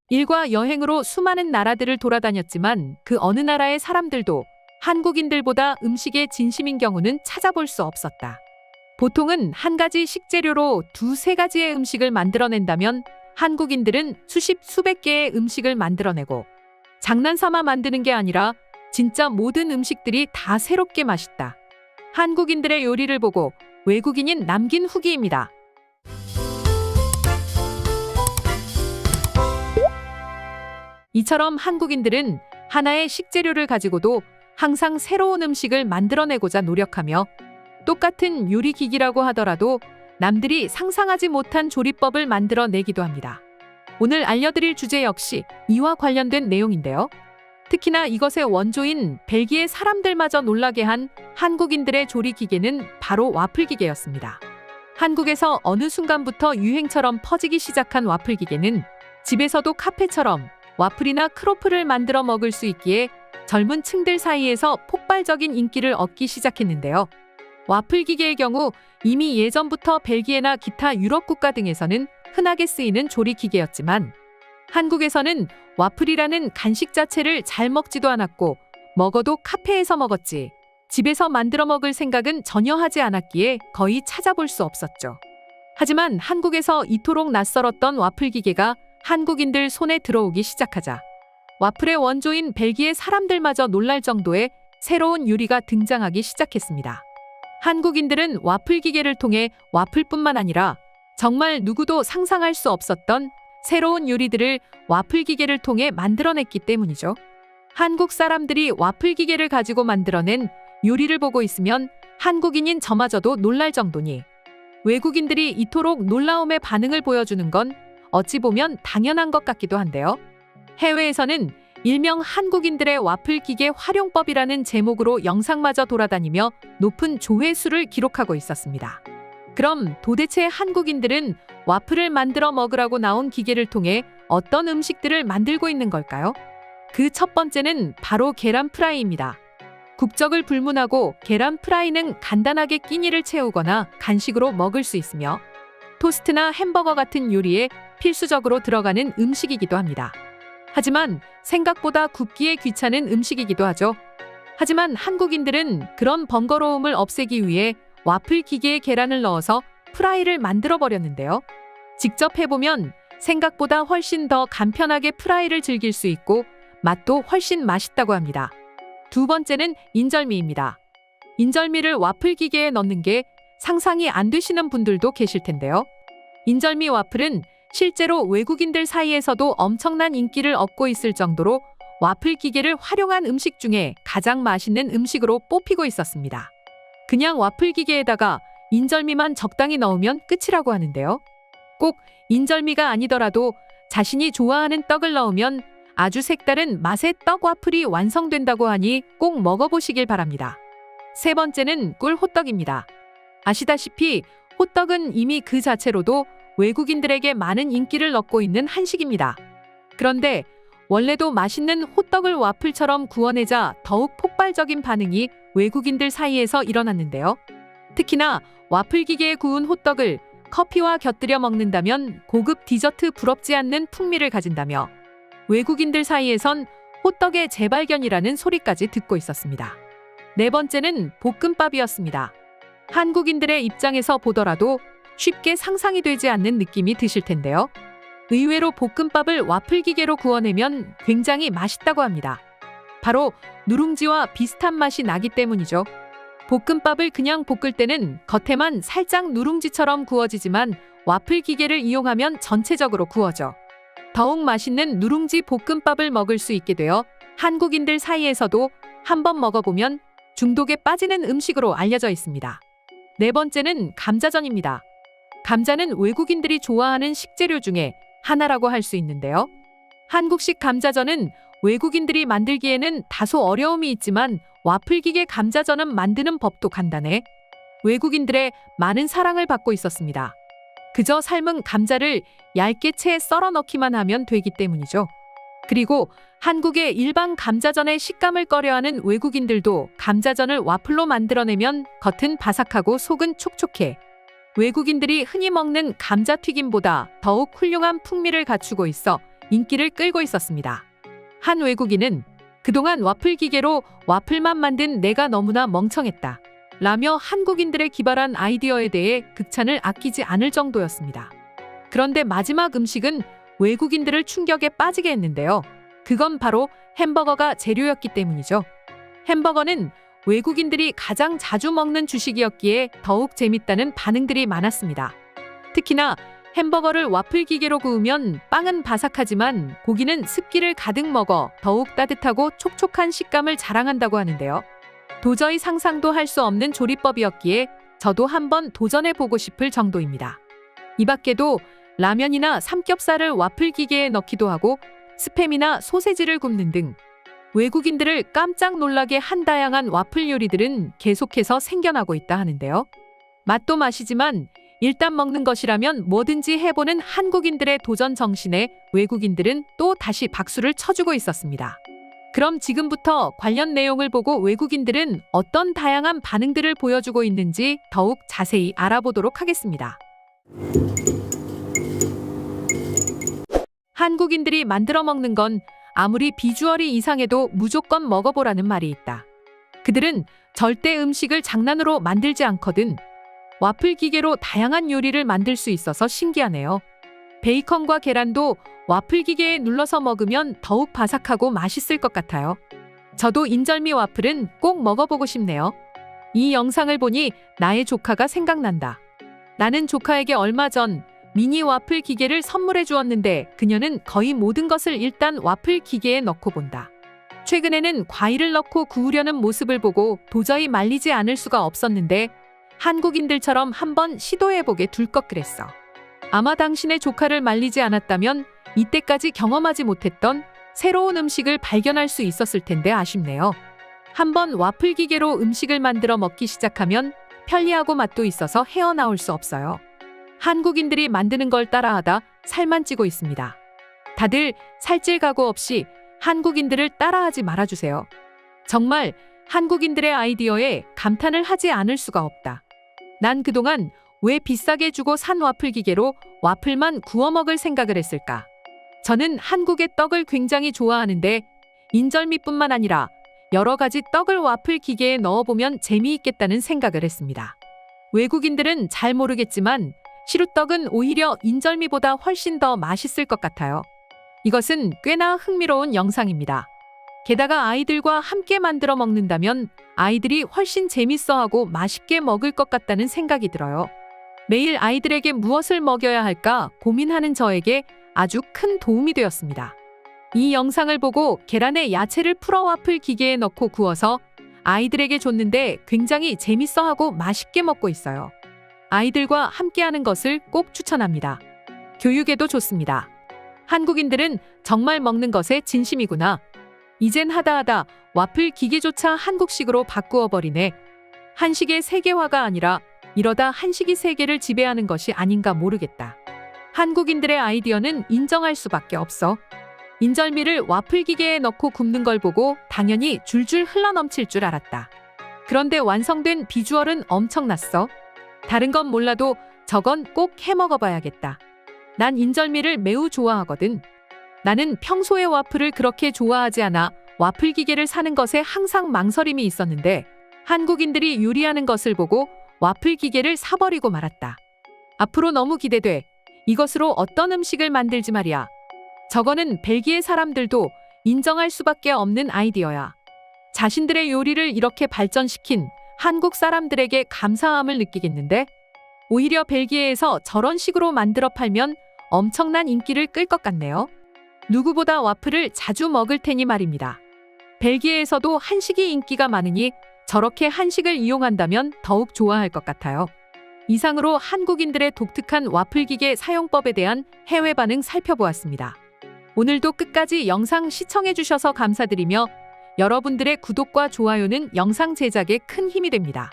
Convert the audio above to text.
일과 여행으로 수많은 나라들을 돌아다녔지만 그 어느 나라의 사람들도 한국인들보다 음식에 진심인 경우는 찾아볼 수 없었다. 보통은 한 가지 식재료로 두세 가지의 음식을 만들어낸다면 한국인들은 수십, 수백 개의 음식을 만들어내고 장난삼아 만드는 게 아니라 진짜 모든 음식들이 다 새롭게 맛있다. 한국인들의 요리를 보고 외국인인 남긴 후기입니다. 이처럼 한국인들은 하나의 식재료를 가지고도 항상 새로운 음식을 만들어내고자 노력하며 똑같은 요리기기라고 하더라도 남들이 상상하지 못한 조리법을 만들어내기도 합니다. 오늘 알려드릴 주제 역시 이와 관련된 내용인데요. 특히나 이것의 원조인 벨기에 사람들마저 놀라게 한 한국인들의 조리기계는 바로 와플기계였습니다. 한국에서 어느 순간부터 유행처럼 퍼지기 시작한 와플기계는 집에서도 카페처럼 와플이나 크로플을 만들어 먹을 수 있기에 젊은 층들 사이에서 폭발적인 인기를 얻기 시작했는데요. 와플 기계의 경우 이미 예전부터 벨기에나 기타 유럽 국가 등에서는 흔하게 쓰이는 조리 기계였지만 한국에서는 와플이라는 간식 자체를 잘 먹지도 않았고 먹어도 카페에서 먹었지 집에서 만들어 먹을 생각은 전혀 하지 않았기에 거의 찾아볼 수 없었죠. 하지만 한국에서 이토록 낯설었던 와플 기계가 한국인들 손에 들어오기 시작하자 와플의 원조인 벨기에 사람들마저 놀랄 정도의 새로운 요리가 등장하기 시작했습니다. 한국인들은 와플 기계를 통해 와플뿐만 아니라 정말 누구도 상상할 수 없었던 새로운 요리들을 와플 기계를 통해 만들어냈기 때문이죠. 한국 사람들이 와플 기계를 가지고 만들어낸 요리를 보고 있으면 한국인인 저마저도 놀랄 정도니 외국인들이 이토록 놀라움의 반응을 보여주는 건 어찌 보면 당연한 것 같기도 한데요. 해외에서는 일명 한국인들의 와플 기계 활용법이라는 제목으로 영상마저 돌아다니며 높은 조회수를 기록하고 있었습니다. 그럼 도대체 한국인들은 와플을 만들어 먹으라고 나온 기계를 통해 어떤 음식들을 만들고 있는 걸까요? 그 첫 번째는 바로 계란 프라이입니다. 국적을 불문하고 계란 프라이는 간단하게 끼니를 채우거나 간식으로 먹을 수 있으며 토스트나 햄버거 같은 요리에 필수적으로 들어가는 음식이기도 합니다. 하지만 생각보다 굽기에 귀찮은 음식이기도 하죠. 하지만 한국인들은 그런 번거로움을 없애기 위해 와플 기계에 계란을 넣어서 프라이를 만들어 버렸는데요. 직접 해보면 생각보다 훨씬 더 간편하게 프라이를 즐길 수 있고 맛도 훨씬 맛있다고 합니다. 두 번째는 인절미입니다. 인절미를 와플 기계에 넣는 게 상상이 안 되시는 분들도 계실 텐데요. 인절미 와플은 실제로 외국인들 사이에서도 엄청난 인기를 얻고 있을 정도로 와플 기계를 활용한 음식 중에 가장 맛있는 음식으로 뽑히고 있었습니다. 그냥 와플 기계에다가 인절미만 적당히 넣으면 끝이라고 하는데요. 꼭 인절미가 아니더라도 자신이 좋아하는 떡을 넣으면 아주 색다른 맛의 떡 와플이 완성된다고 하니 꼭 먹어보시길 바랍니다. 세 번째는 꿀 호떡입니다. 아시다시피 호떡은 이미 그 자체로도 외국인들에게 많은 인기를 얻고 있는 한식입니다. 그런데 원래도 맛있는 호떡을 와플처럼 구워내자 더욱 폭발적인 반응이 외국인들 사이에서 일어났는데요. 특히나 와플 기계에 구운 호떡을 커피와 곁들여 먹는다면 고급 디저트 부럽지 않는 풍미를 가진다며 외국인들 사이에선 호떡의 재발견이라는 소리까지 듣고 있었습니다. 네 번째는 볶음밥이었습니다. 한국인들의 입장에서 보더라도 쉽게 상상이 되지 않는 느낌이 드실 텐데요. 의외로 볶음밥을 와플 기계로 구워내면 굉장히 맛있다고 합니다. 바로 누룽지와 비슷한 맛이 나기 때문이죠. 볶음밥을 그냥 볶을 때는 겉에만 살짝 누룽지처럼 구워지지만 와플 기계를 이용하면 전체적으로 구워져 더욱 맛있는 누룽지 볶음밥을 먹을 수 있게 되어 한국인들 사이에서도 한번 먹어보면 중독에 빠지는 음식으로 알려져 있습니다. 네 번째는 감자전입니다. 감자는 외국인들이 좋아하는 식재료 중에 하나라고 할 수 있는데요. 한국식 감자전은 외국인들이 만들기에는 다소 어려움이 있지만 와플 기계 감자전은 만드는 법도 간단해 외국인들의 많은 사랑을 받고 있었습니다. 그저 삶은 감자를 얇게 채 썰어 넣기만 하면 되기 때문이죠. 그리고 한국의 일반 감자전의 식감을 꺼려하는 외국인들도 감자전을 와플로 만들어내면 겉은 바삭하고 속은 촉촉해 외국인들이 흔히 먹는 감자튀김보다 더욱 훌륭한 풍미를 갖추고 있어 인기를 끌고 있었습니다. 한 외국인은 그동안 와플 기계로 와플만 만든 내가 너무나 멍청했다 라며 한국인들의 기발한 아이디어에 대해 극찬을 아끼지 않을 정도였습니다. 그런데 마지막 음식은 외국인들을 충격에 빠지게 했는데요. 그건 바로 햄버거가 재료였기 때문이죠. 햄버거는 외국인들이 가장 자주 먹는 주식이었기에 더욱 재밌다는 반응들이 많았습니다. 특히나 햄버거를 와플 기계로 구우면 빵은 바삭하지만 고기는 습기를 가득 먹어 더욱 따뜻하고 촉촉한 식감을 자랑한다고 하는데요. 도저히 상상도 할 수 없는 조리법이었기에 저도 한번 도전해보고 싶을 정도입니다. 이 밖에도 라면이나 삼겹살을 와플 기계에 넣기도 하고 스팸이나 소세지를 굽는 등 외국인들을 깜짝 놀라게 한 다양한 와플 요리들은 계속해서 생겨나고 있다 하는데요. 맛도 맛이지만 일단 먹는 것이라면 뭐든지 해보는 한국인들의 도전 정신에 외국인들은 또 다시 박수를 쳐주고 있었습니다. 그럼 지금부터 관련 내용을 보고 외국인들은 어떤 다양한 반응들을 보여주고 있는지 더욱 자세히 알아보도록 하겠습니다. 한국인들이 만들어 먹는 건 아무리 비주얼이 이상해도 무조건 먹어보라는 말이 있다. 그들은 절대 음식을 장난으로 만들지 않거든. 와플 기계로 다양한 요리를 만들 수 있어서 신기하네요. 베이컨과 계란도 와플 기계에 눌러서 먹으면 더욱 바삭하고 맛있을 것 같아요. 저도 인절미 와플은 꼭 먹어보고 싶네요. 이 영상을 보니 나의 조카가 생각난다. 나는 조카에게 얼마 전 미니 와플 기계를 선물해 주었는데 그녀는 거의 모든 것을 일단 와플 기계에 넣고 본다. 최근에는 과일을 넣고 구우려는 모습을 보고 도저히 말리지 않을 수가 없었는데 한국인들처럼 한번 시도해보게 둘 것 그랬어. 아마 당신의 조카를 말리지 않았다면 이때까지 경험하지 못했던 새로운 음식을 발견할 수 있었을 텐데 아쉽네요. 한번 와플 기계로 음식을 만들어 먹기 시작하면 편리하고 맛도 있어서 헤어나올 수 없어요. 한국인들이 만드는 걸 따라하다 살만 찌고 있습니다. 다들 살찔 각오 없이 한국인들을 따라하지 말아주세요. 정말 한국인들의 아이디어에 감탄을 하지 않을 수가 없다. 난 그동안 왜 비싸게 주고 산 와플 기계로 와플만 구워 먹을 생각을 했을까? 저는 한국의 떡을 굉장히 좋아하는데 인절미뿐만 아니라 여러 가지 떡을 와플 기계에 넣어보면 재미있겠다는 생각을 했습니다. 외국인들은 잘 모르겠지만 시루떡은 오히려 인절미보다 훨씬 더 맛있을 것 같아요. 이것은 꽤나 흥미로운 영상입니다. 게다가 아이들과 함께 만들어 먹는다면 아이들이 훨씬 재밌어하고 맛있게 먹을 것 같다는 생각이 들어요. 매일 아이들에게 무엇을 먹여야 할까 고민하는 저에게 아주 큰 도움이 되었습니다. 이 영상을 보고 계란에 야채를 풀어 와플 기계에 넣고 구워서 아이들에게 줬는데 굉장히 재밌어하고 맛있게 먹고 있어요. 아이들과 함께하는 것을 꼭 추천합니다. 교육에도 좋습니다. 한국인들은 정말 먹는 것에 진심이구나. 이젠 하다하다 와플 기계조차 한국식으로 바꾸어 버리네. 한식의 세계화가 아니라 이러다 한식이 세계를 지배하는 것이 아닌가 모르겠다. 한국인들의 아이디어는 인정할 수밖에 없어. 인절미를 와플 기계에 넣고 굽는 걸 보고 당연히 줄줄 흘러넘칠 줄 알았다. 그런데 완성된 비주얼은 엄청났어. 다른 건 몰라도 저건 꼭 해먹어봐야겠다. 난 인절미를 매우 좋아하거든. 나는 평소에 와플을 그렇게 좋아하지 않아 와플 기계를 사는 것에 항상 망설임이 있었는데 한국인들이 요리하는 것을 보고 와플 기계를 사버리고 말았다. 앞으로 너무 기대돼. 이것으로 어떤 음식을 만들지 말이야. 저거는 벨기에 사람들도 인정할 수밖에 없는 아이디어야. 자신들의 요리를 이렇게 발전시킨 한국 사람들에게 감사함을 느끼겠는데? 오히려 벨기에에서 저런 식으로 만들어 팔면 엄청난 인기를 끌 것 같네요. 누구보다 와플을 자주 먹을 테니 말입니다. 벨기에에서도 한식이 인기가 많으니 저렇게 한식을 이용한다면 더욱 좋아할 것 같아요. 이상으로 한국인들의 독특한 와플 기계 사용법에 대한 해외 반응 살펴보았습니다. 오늘도 끝까지 영상 시청해주셔서 감사드리며 여러분들의 구독과 좋아요는 영상 제작에 큰 힘이 됩니다.